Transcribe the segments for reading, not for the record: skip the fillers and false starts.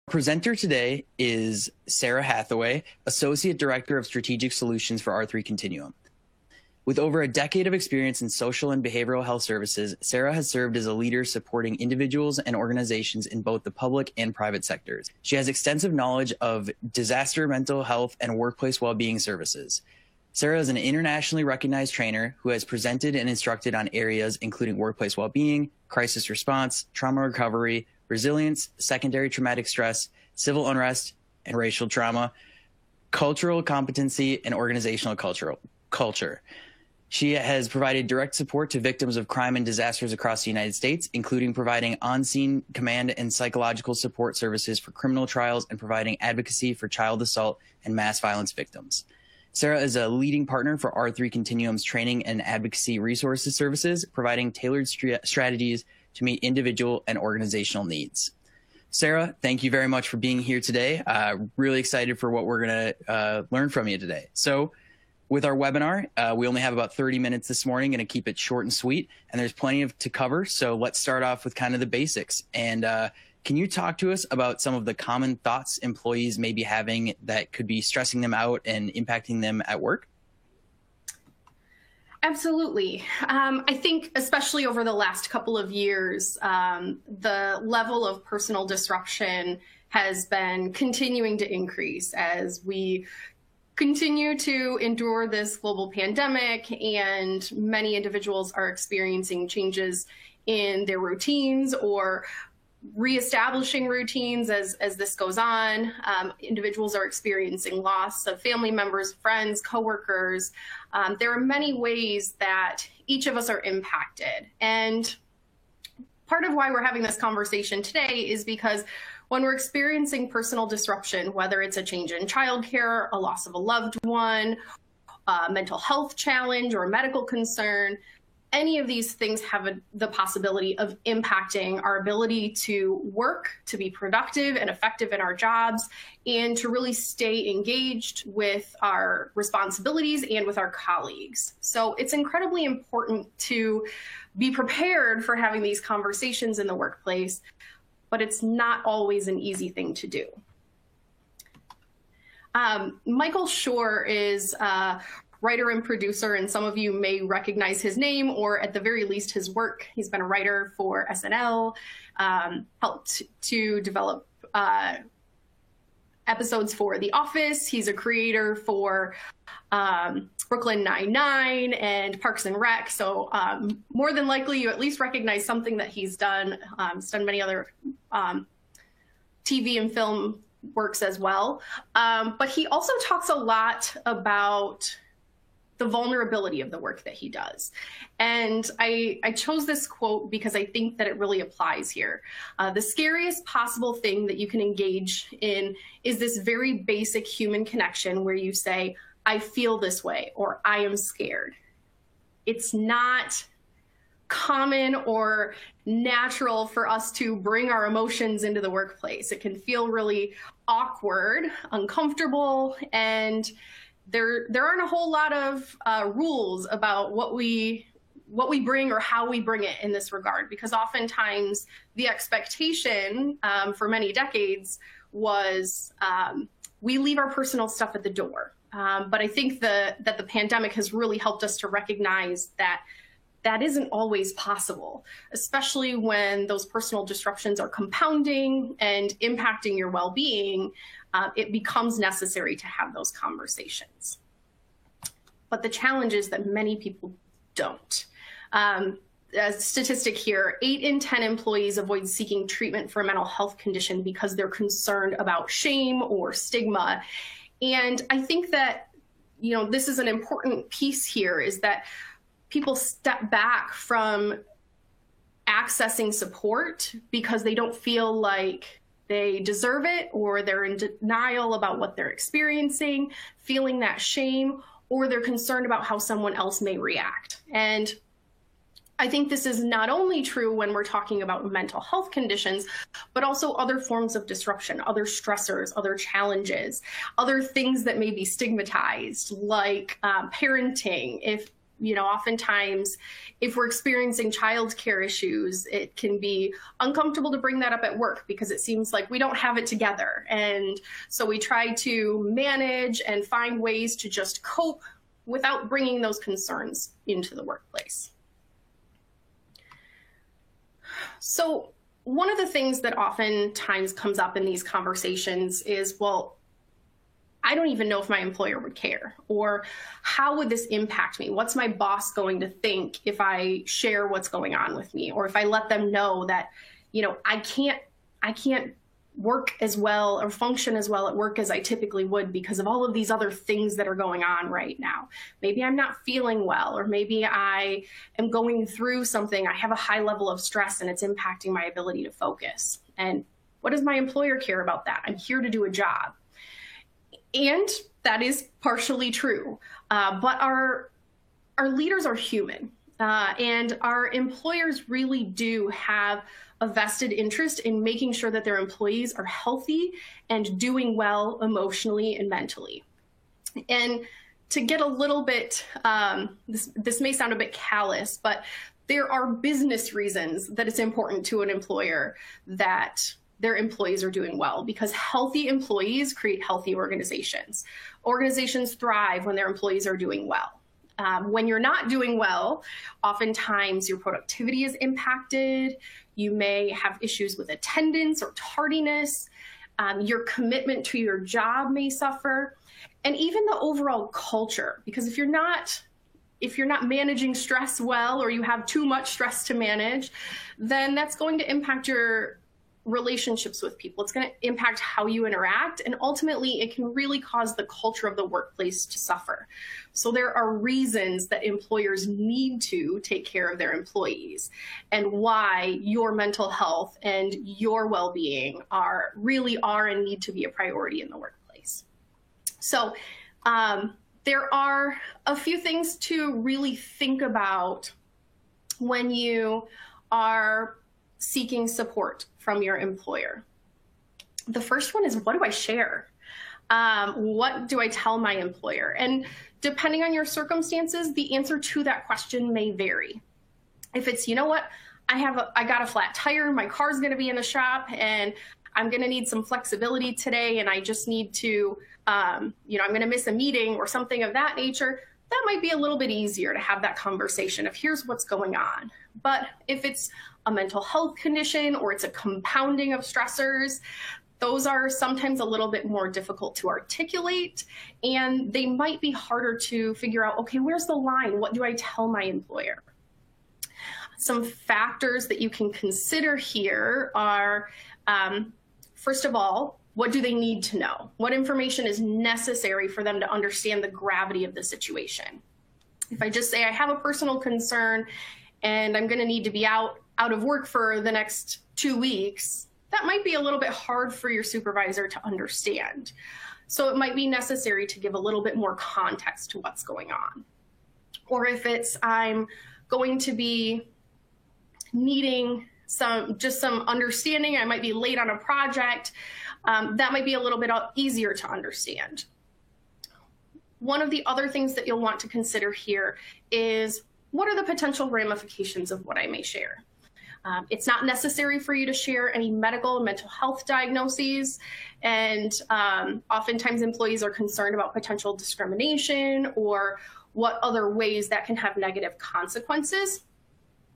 Presenter today is Sarah Hathaway, Associate Director of Strategic Solutions for R3 Continuum. With over a decade of experience in social and behavioral health services, Sarah has served as a leader supporting individuals and organizations in both the public and private sectors. She has extensive knowledge of disaster mental health and workplace well-being services. Sarah is an internationally recognized trainer who has presented and instructed on areas including workplace well-being, crisis response, trauma recovery, resilience, secondary traumatic stress, civil unrest and racial trauma, cultural competency, and organizational culture. She has provided direct support to victims of crime and disasters across the United States, including providing on-scene command and psychological support services for criminal trials and providing advocacy for child assault and mass violence victims. Sarah is a leading partner for R3 Continuum's training and advocacy resources services, providing tailored strategies to meet individual and organizational needs. Sarah, thank you very much for being here today. Really excited for what we're going to learn from you today. So with our webinar, we only have about 30 minutes this morning, going to keep it short and sweet, and there's plenty to cover. So let's start off with kind of the basics. And can you talk to us about some of the common thoughts employees may be having that could be stressing them out and impacting them at work? Absolutely. I think especially over the last couple of years, the level of personal disruption has been continuing to increase as we continue to endure this global pandemic, and many individuals are experiencing changes in their routines or reestablishing routines as this goes on. Individuals are experiencing loss of family members, friends, coworkers. There are many ways that each of us are impacted. And part of why we're having this conversation today is because when we're experiencing personal disruption, whether it's a change in childcare, a loss of a loved one, a mental health challenge, or a medical concern, any of these things have the possibility of impacting our ability to work, to be productive and effective in our jobs, and to really stay engaged with our responsibilities and with our colleagues. So it's incredibly important to be prepared for having these conversations in the workplace, but it's not always an easy thing to do. Michael Schur is writer and producer, and some of you may recognize his name or at the very least his work. He's been a writer for SNL, helped to develop episodes for The Office. He's a creator for Brooklyn Nine-Nine and Parks and Rec. So more than likely you at least recognize something that he's done. He's done many other TV and film works as well. But he also talks a lot about the vulnerability of the work that he does. And I chose this quote because I think that it really applies here. The scariest possible thing that you can engage in is this very basic human connection where you say, I feel this way, or I am scared. It's not common or natural for us to bring our emotions into the workplace. It can feel really awkward, uncomfortable, and there aren't a whole lot of rules about what we bring or how we bring it in this regard, because oftentimes the expectation for many decades was we leave our personal stuff at the door. But I think that the pandemic has really helped us to recognize that that isn't always possible, especially when those personal disruptions are compounding and impacting your well-being. It becomes necessary to have those conversations. But the challenge is that many people don't. A statistic here, 8 in 10 employees avoid seeking treatment for a mental health condition because they're concerned about shame or stigma. And I think that, this is an important piece here, is that people step back from accessing support because they don't feel like they deserve it, or they're in denial about what they're experiencing, feeling that shame, or they're concerned about how someone else may react. And I think this is not only true when we're talking about mental health conditions, but also other forms of disruption, other stressors, other challenges, other things that may be stigmatized, like parenting. Oftentimes if we're experiencing childcare issues, it can be uncomfortable to bring that up at work because it seems like we don't have it together. And so we try to manage and find ways to just cope without bringing those concerns into the workplace. So one of the things that oftentimes comes up in these conversations is, well, I don't even know if my employer would care, or how would this impact me? What's my boss going to think if I share what's going on with me, or if I let them know that, I can't work as well or function as well at work as I typically would because of all of these other things that are going on right now. Maybe I'm not feeling well, or maybe I am going through something. I have a high level of stress and it's impacting my ability to focus. And what does my employer care about that? I'm here to do a job. And that is partially true, but our leaders are human, and our employers really do have a vested interest in making sure that their employees are healthy and doing well emotionally and mentally. And to get a little bit, this may sound a bit callous, but there are business reasons that it's important to an employer that their employees are doing well, because healthy employees create healthy organizations. Organizations thrive when their employees are doing well. When you're not doing well, oftentimes your productivity is impacted. You may have issues with attendance or tardiness. Your commitment to your job may suffer, and even the overall culture, because if you're not managing stress well, or you have too much stress to manage, then that's going to impact your relationships with people. It's going to impact how you interact, and ultimately it can really cause the culture of the workplace to suffer. So there are reasons that employers need to take care of their employees, and why your mental health and your well-being really are and need to be a priority in the workplace. So there are a few things to really think about when you are seeking support from your employer. The first one is, what do I share? What do I tell my employer? And depending on your circumstances, the answer to that question may vary. If it's, I got a flat tire, my car's going to be in the shop, and I'm going to need some flexibility today, and I just need to, I'm going to miss a meeting or something of that nature, that might be a little bit easier to have that conversation of here's what's going on. But if it's a mental health condition, or it's a compounding of stressors, those are sometimes a little bit more difficult to articulate, and they might be harder to figure out, okay, where's the line? What do I tell my employer? Some factors that you can consider here are, first of all, what do they need to know? What information is necessary for them to understand the gravity of the situation? If I just say I have a personal concern and I'm going to need to be out of work for the next 2 weeks, that might be a little bit hard for your supervisor to understand. So it might be necessary to give a little bit more context to what's going on. Or if it's, I'm going to be needing some understanding, I might be late on a project, that might be a little bit easier to understand. One of the other things that you'll want to consider here is, what are the potential ramifications of what I may share? It's not necessary for you to share any medical and mental health diagnoses, and oftentimes employees are concerned about potential discrimination or what other ways that can have negative consequences.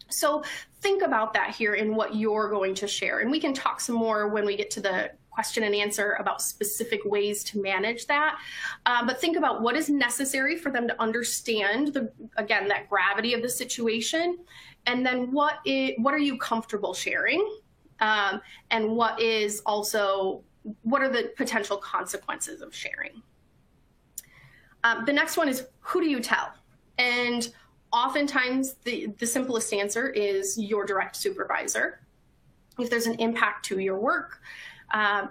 So think about that here in what you're going to share, and we can talk some more when we get to the question and answer about specific ways to manage that. But think about what is necessary for them to understand, again, that gravity of the situation, and then what are you comfortable sharing, and what are the potential consequences of sharing. The next one is, who do you tell? And oftentimes the simplest answer is your direct supervisor. If there's an impact to your work,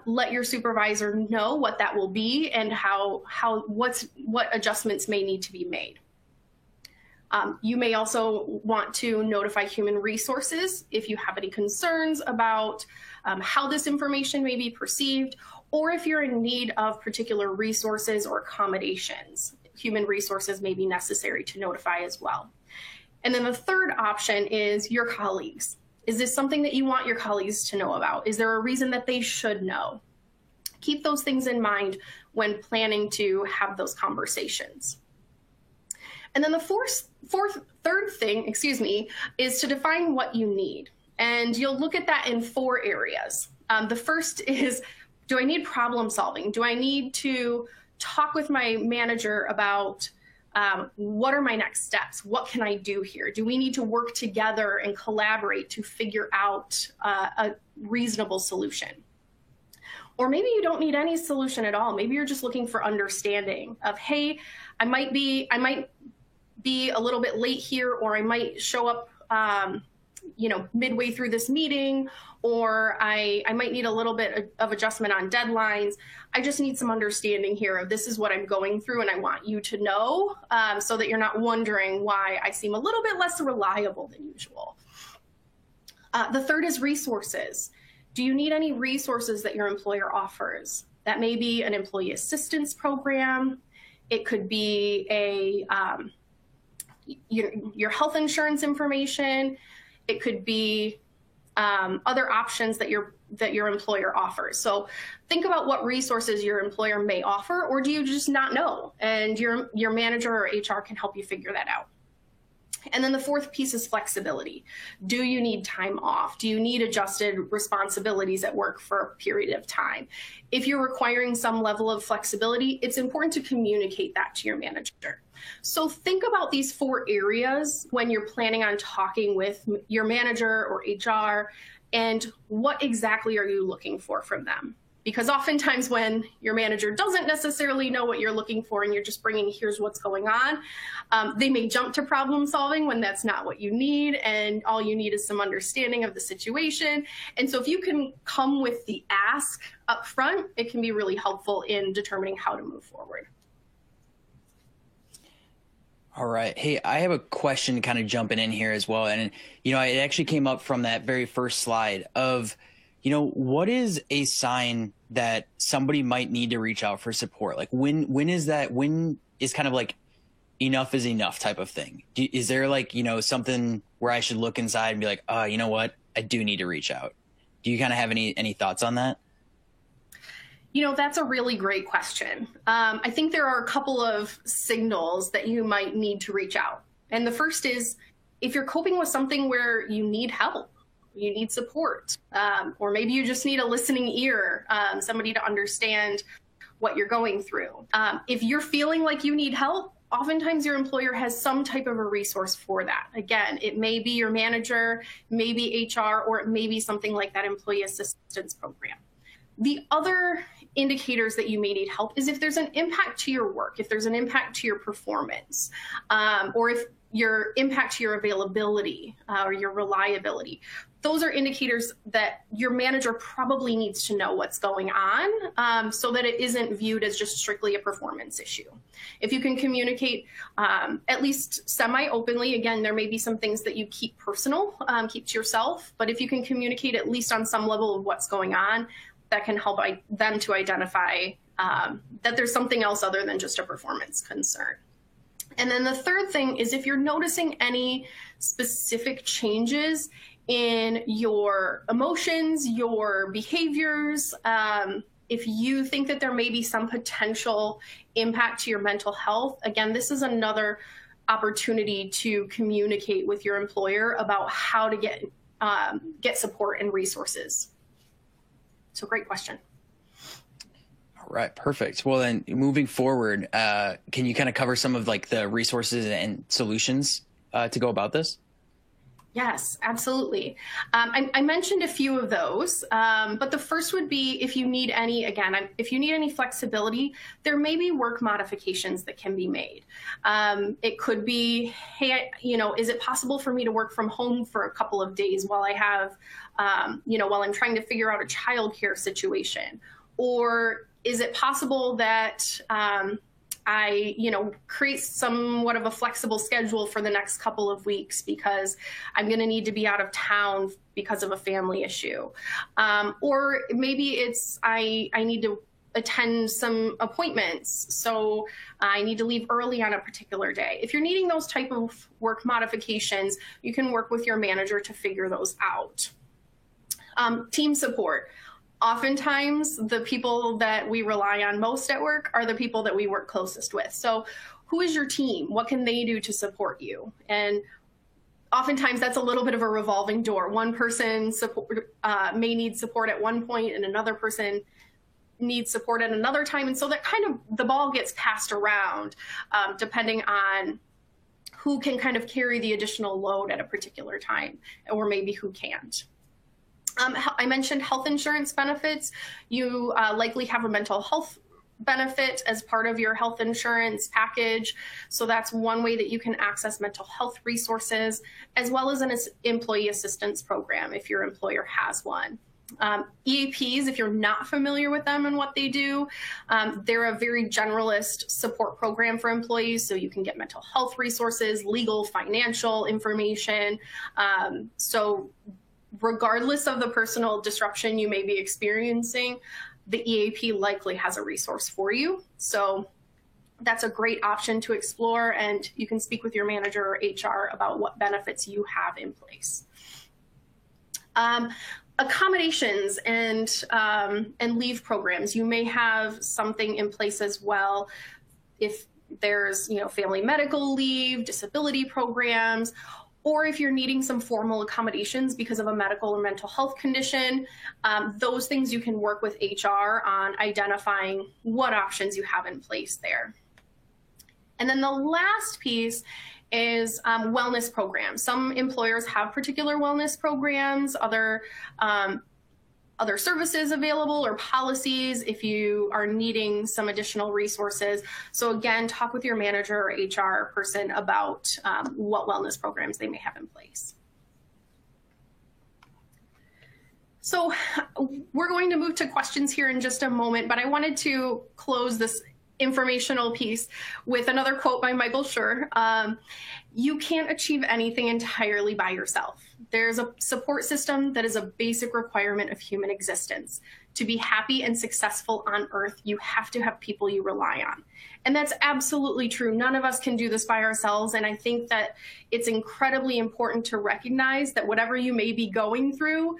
let your supervisor know what that will be and what adjustments may need to be made. You may also want to notify human resources if you have any concerns about how this information may be perceived, or if you're in need of particular resources or accommodations. human resources may be necessary to notify as well. And then the third option is your colleagues. Is this something that you want your colleagues to know about? Is there a reason that they should know? Keep those things in mind when planning to have those conversations. And then the third thing, is to define what you need. And you'll look at that in 4 areas. The first is, do I need problem solving? Do I need to talk with my manager about what are my next steps? What can I do here? Do we need to work together and collaborate to figure out a reasonable solution? Or maybe you don't need any solution at all. Maybe you're just looking for understanding of, hey, I might be a little bit late here, or I might show up midway through this meeting, or I might need a little bit of adjustment on deadlines. I just need some understanding here of this is what I'm going through, and I want you to know so that you're not wondering why I seem a little bit less reliable than usual. The third is resources. Do you need any resources that your employer offers? That may be an employee assistance program. It could be your health insurance information. It could be other options that your employer offers. So think about what resources your employer may offer, or do you just not know? And your manager or HR can help you figure that out. And then the fourth piece is flexibility. Do you need time off? Do you need adjusted responsibilities at work for a period of time? If you're requiring some level of flexibility, it's important to communicate that to your manager. So think about these 4 areas when you're planning on talking with your manager or HR, and what exactly are you looking for from them? Because oftentimes when your manager doesn't necessarily know what you're looking for and you're just bringing, here's what's going on, they may jump to problem solving when that's not what you need, and all you need is some understanding of the situation. And so if you can come with the ask up front, it can be really helpful in determining how to move forward. All right. Hey, I have a question kind of jumping in here as well. And, it actually came up from that very first slide of, what is a sign that somebody might need to reach out for support? Like when is kind of like enough is enough type of thing? Is there something where I should look inside and be like, oh, you know what? I do need to reach out. Do you kind of have any thoughts on that? That's a really great question. I think there are a couple of signals that you might need to reach out. And the first is if you're coping with something where you need help, you need support, or maybe you just need a listening ear, somebody to understand what you're going through. If you're feeling like you need help, oftentimes your employer has some type of a resource for that. Again, it may be your manager, maybe HR, or it may be something like that employee assistance program. The other indicators that you may need help is if there's an impact to your work, if there's an impact to your performance, or if your impact to your availability or your reliability. Those are indicators that your manager probably needs to know what's going on so that it isn't viewed as just strictly a performance issue. If you can communicate at least semi-openly, again, there may be some things that you keep personal, keep to yourself, but if you can communicate at least on some level of what's going on, that can help them to identify that there's something else other than just a performance concern. And then the third thing is if you're noticing any specific changes in your emotions, your behaviors, if you think that there may be some potential impact to your mental health, again, this is another opportunity to communicate with your employer about how to get support and resources. So great question. All right, perfect. Well, then moving forward, can you kind of cover some of the resources and solutions to go about this? Yes, absolutely. I mentioned a few of those, but the first would be if you need any flexibility, there may be work modifications that can be made. It could be, hey, is it possible for me to work from home for a couple of days while I have, while I'm trying to figure out a childcare situation? Or is it possible that I, create somewhat of a flexible schedule for the next couple of weeks because I'm going to need to be out of town because of a family issue. Or maybe it's I need to attend some appointments, so I need to leave early on a particular day. If you're needing those type of work modifications, you can work with your manager to figure those out. Team support. Oftentimes, the people that we rely on most at work are the people that we work closest with. So who is your team? What can they do to support you? And oftentimes that's a little bit of a revolving door. One person may need support at one point and another person needs support at another time. And so that kind of, the ball gets passed around depending on who can kind of carry the additional load at a particular time, or maybe who can't. I mentioned health insurance benefits. You likely have a mental health benefit as part of your health insurance package. So that's one way that you can access mental health resources, as well as an employee assistance program if your employer has one. EAPs, if you're not familiar with them and what they do, they're a very generalist support program for employees. So you can get mental health resources, legal, financial information. So regardless of the personal disruption you may be experiencing, the EAP likely has a resource for you. So that's a great option to explore, and you can speak with your manager or HR about what benefits you have in place. Accommodations and leave programs. You may have something in place as well. If there's, family medical leave, disability programs, or if you're needing some formal accommodations because of a medical or mental health condition, those things you can work with HR on identifying what options you have in place there. And then the last piece is wellness programs. Some employers have particular wellness programs, other services available or policies if you are needing some additional resources. So again, talk with your manager or HR person about what wellness programs they may have in place. So we're going to move to questions here in just a moment, but I wanted to close this informational piece with another quote by Michael Schur. You can't achieve anything entirely by yourself. There's a support system that is a basic requirement of human existence. To be happy and successful on Earth, you have to have people you rely on. And that's absolutely true. None of us can do this by ourselves. And I think that it's incredibly important to recognize that whatever you may be going through,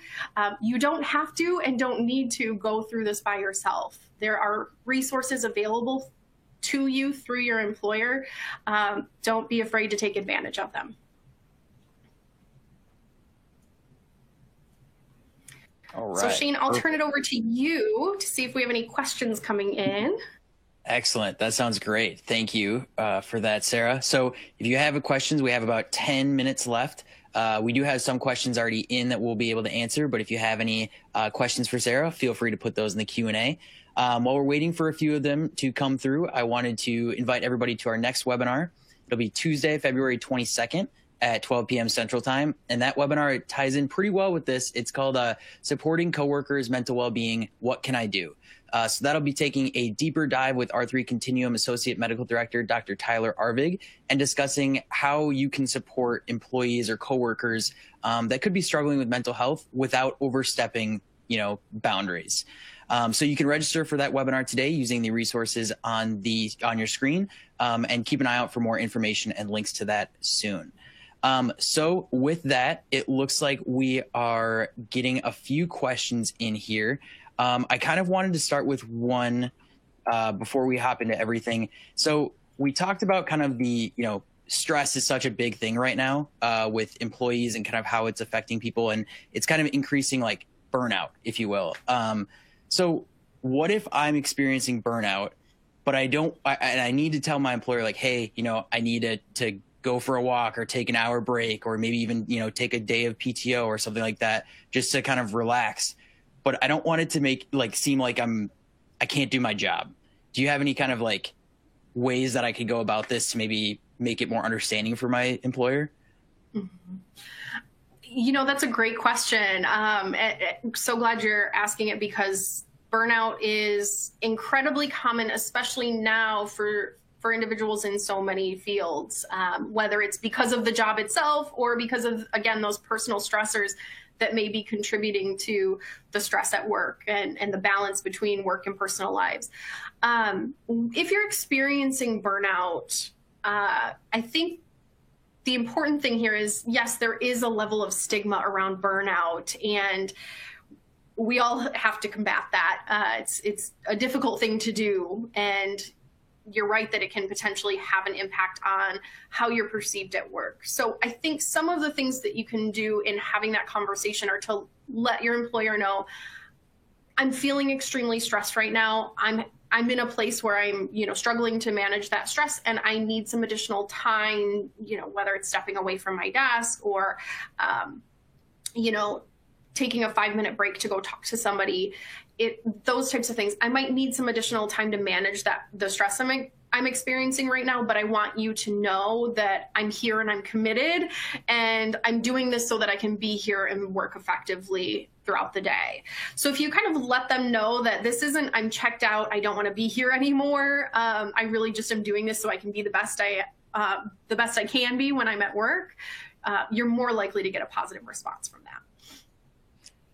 you don't have to and don't need to go through this by yourself. There are resources available to you through your employer. Don't be afraid to take advantage of them. All right. So Shane, I'll turn it over to you to see if we have any questions coming in. Excellent. That sounds great. Thank you for that, Sarah. So if you have questions, we have about 10 minutes left. We do have some questions already in that we'll be able to answer, but if you have any questions for Sarah, feel free to put those in the Q&A. While we're waiting for a few of them to come through, I wanted to invite everybody to our next webinar. It'll be Tuesday, February 22nd at 12 p.m. Central Time. And that webinar ties in pretty well with this. It's called Supporting Coworkers' Mental Wellbeing, What Can I Do? So that'll be taking a deeper dive with R3 Continuum Associate Medical Director, Dr. Tyler Arvig, and discussing how you can support employees or coworkers that could be struggling with mental health without overstepping, boundaries. So you can register for that webinar today using the resources on your screen, and keep an eye out for more information and links to that soon. So with that, it looks like we are getting a few questions in here. I kind of wanted to start with one before we hop into everything. So we talked about kind of the, stress is such a big thing right now with employees and kind of how it's affecting people. And it's kind of increasing like burnout, if you will. So what if I'm experiencing burnout, but I need to tell my employer like, hey, I need to go for a walk or take an hour break, or maybe even, take a day of PTO or something like that, just to kind of relax. But I don't want it to seem like I can't do my job. Do you have any kind of like ways that I could go about this to maybe make it more understanding for my employer? Mm-hmm. That's a great question. So glad you're asking it, because burnout is incredibly common, especially now for individuals in so many fields, whether it's because of the job itself or because of, again, those personal stressors that may be contributing to the stress at work and the balance between work and personal lives. If you're experiencing burnout, I think the important thing here is, yes, there is a level of stigma around burnout, and we all have to combat that. It's a difficult thing to do, and you're right that it can potentially have an impact on how you're perceived at work. So I think some of the things that you can do in having that conversation are to let your employer know, I'm feeling extremely stressed right now. I'm in a place where I'm, struggling to manage that stress, and I need some additional time, whether it's stepping away from my desk or, taking a 5-minute break to go talk to somebody. Those types of things. I might need some additional time to manage the stress I'm experiencing right now, but I want you to know that I'm here and I'm committed, and I'm doing this so that I can be here and work effectively throughout the day. So if you kind of let them know that this isn't, I'm checked out, I don't want to be here anymore. I really just am doing this so I can be the best I can be when I'm at work. You're more likely to get a positive response from that.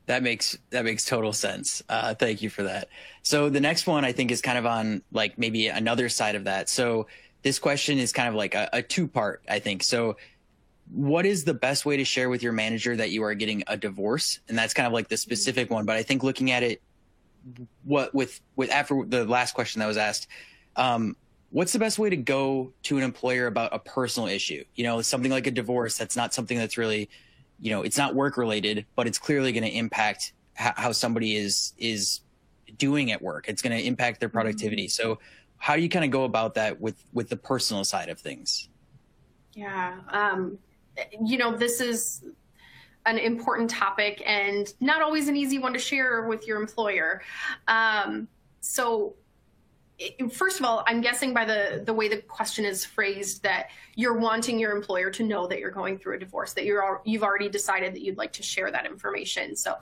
That makes total sense. Thank you for that. So the next one I think is kind of on like maybe another side of that. So this question is kind of like a two-part, I think. So what is the best way to share with your manager that you are getting a divorce? And that's kind of like the specific one. But I think looking at it, with after the last question that was asked, what's the best way to go to an employer about a personal issue? Something like a divorce. That's not something that's really, it's not work related, but it's clearly going to impact how somebody is doing at work. It's going to impact their productivity. So how do you kind of go about that with the personal side of things? Yeah. This is an important topic and not always an easy one to share with your employer. First of all, I'm guessing by the way the question is phrased that you're wanting your employer to know that you're going through a divorce, that you've already decided that you'd like to share that information. So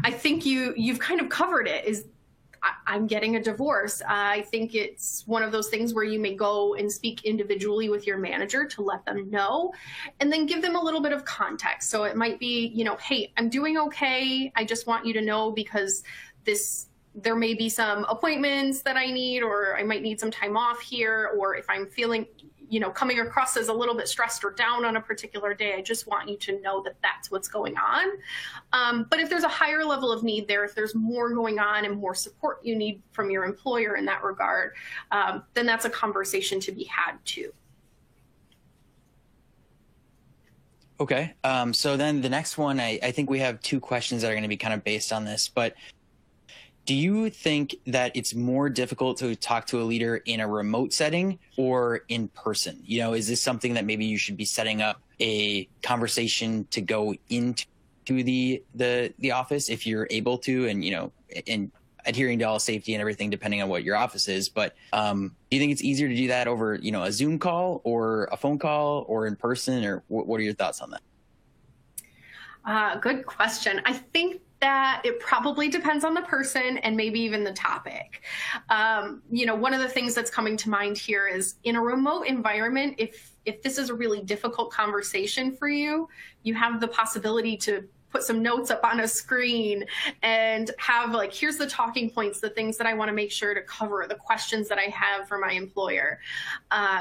I think you've kind of covered it. I'm getting a divorce. I think it's one of those things where you may go and speak individually with your manager to let them know, and then give them a little bit of context. So it might be, hey, I'm doing okay. I just want you to know because there may be some appointments that I need, or I might need some time off here, or if I'm feeling, coming across as a little bit stressed or down on a particular day, I just want you to know that that's what's going on. But if there's a higher level of need there, if there's more going on and more support you need from your employer in that regard, then that's a conversation to be had too. Okay. So then the next one, I think we have two questions that are going to be kind of based on this, but do you think that it's more difficult to talk to a leader in a remote setting or in person? Is this something that maybe you should be setting up a conversation to go into the office if you're able to, and adhering to all safety and everything, depending on what your office is. But do you think it's easier to do that over, a Zoom call or a phone call or in person, or what are your thoughts on that? Good question. I think that it probably depends on the person and maybe even the topic. One of the things that's coming to mind here is in a remote environment, if this is a really difficult conversation for you, you have the possibility to put some notes up on a screen and have here's the talking points, the things that I want to make sure to cover, the questions that I have for my employer.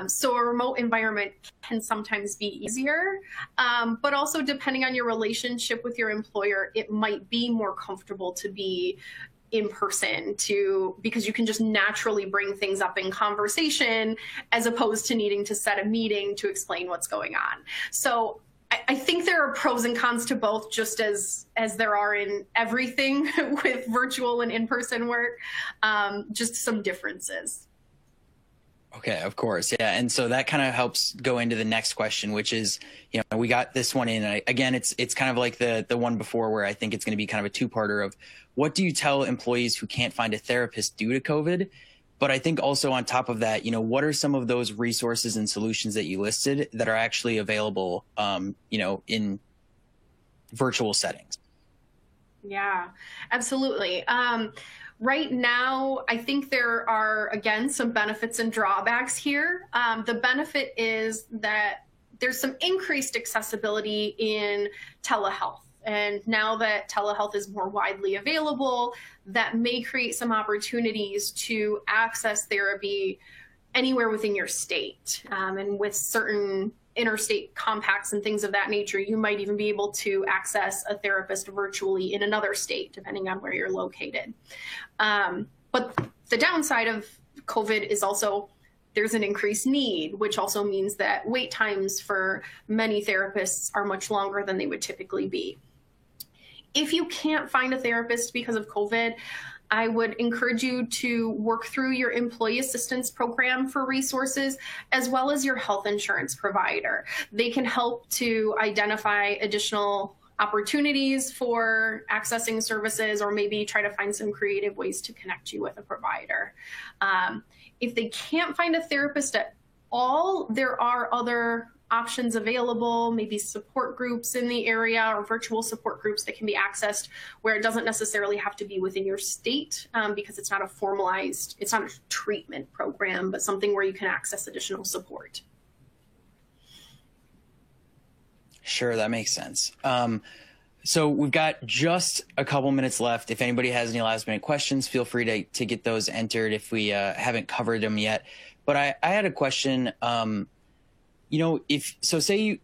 So a remote environment can sometimes be easier, but also depending on your relationship with your employer, it might be more comfortable to be in person because you can just naturally bring things up in conversation as opposed to needing to set a meeting to explain what's going on. So I think there are pros and cons to both, just as there are in everything with virtual and in-person work, just some differences. Okay, of course. Yeah. And so that kind of helps go into the next question, which is, we got this one in. And again, it's kind of like the one before, where I think it's going to be kind of a two-parter of what do you tell employees who can't find a therapist due to COVID? But I think also on top of that, what are some of those resources and solutions that you listed that are actually available, in virtual settings? Yeah, absolutely. Right now, I think there are, again, some benefits and drawbacks here. The benefit is that there's some increased accessibility in telehealth And now that telehealth is more widely available, that may create some opportunities to access therapy anywhere within your state. And with certain interstate compacts and things of that nature, you might even be able to access a therapist virtually in another state, depending on where you're located. But the downside of COVID is also there's an increased need, which also means that wait times for many therapists are much longer than they would typically be. If you can't find a therapist because of COVID, I would encourage you to work through your employee assistance program for resources, as well as your health insurance provider. They can help to identify additional opportunities for accessing services, or maybe try to find some creative ways to connect you with a provider. If they can't find a therapist at all, there are other options available, maybe support groups in the area or virtual support groups that can be accessed where it doesn't necessarily have to be within your state, because it's not a formalized, it's not a treatment program, but something where you can access additional support. Sure, that makes sense. So we've got just a couple minutes left. If anybody has any last minute questions, feel free to get those entered if we haven't covered them yet. But I had a question. Say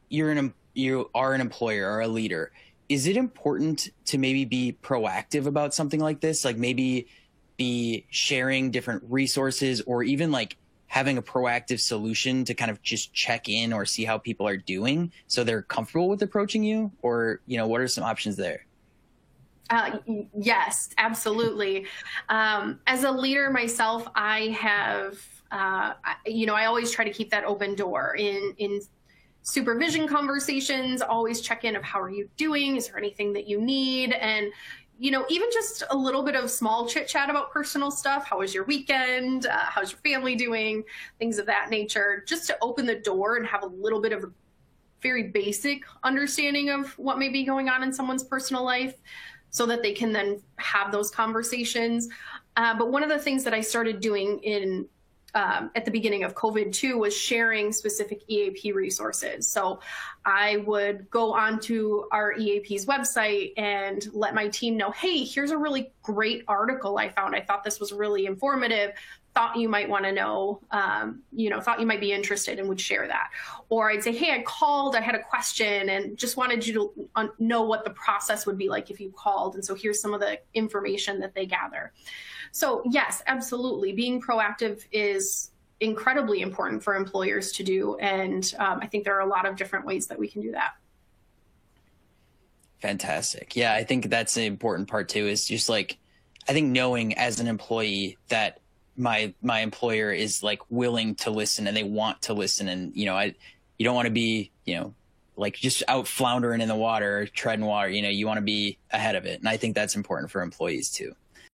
you are an employer or a leader, is it important to maybe be proactive about something like this? Like maybe be sharing different resources, or even like having a proactive solution to kind of just check in or see how people are doing so they're comfortable with approaching you? Or, what are some options there? Yes, absolutely. As a leader myself, I have, I always try to keep that open door in supervision conversations, always check in of how are you doing? Is there anything that you need? And even just a little bit of small chit chat about personal stuff. How was your weekend? How's your family doing? Things of that nature, just to open the door and have a little bit of a very basic understanding of what may be going on in someone's personal life, so that they can then have those conversations. But one of the things that I started doing at the beginning of COVID too was sharing specific EAP resources. So I would go onto our EAP's website and let my team know, hey, here's a really great article I found. I thought this was really informative. Thought you might want to know, thought you might be interested, and would share that. Or I'd say, hey, I called, I had a question and just wanted you to know what the process would be like if you called. And so here's some of the information that they gather. So yes, absolutely. Being proactive is incredibly important for employers to do. And I think there are a lot of different ways that we can do that. Fantastic. Yeah, I think that's an important part too, is just like, I think knowing as an employee that my employer is like willing to listen and they want to listen. And, you don't want to be, like just out floundering in the water, treading water, you want to be ahead of it. And I think that's important for employees too.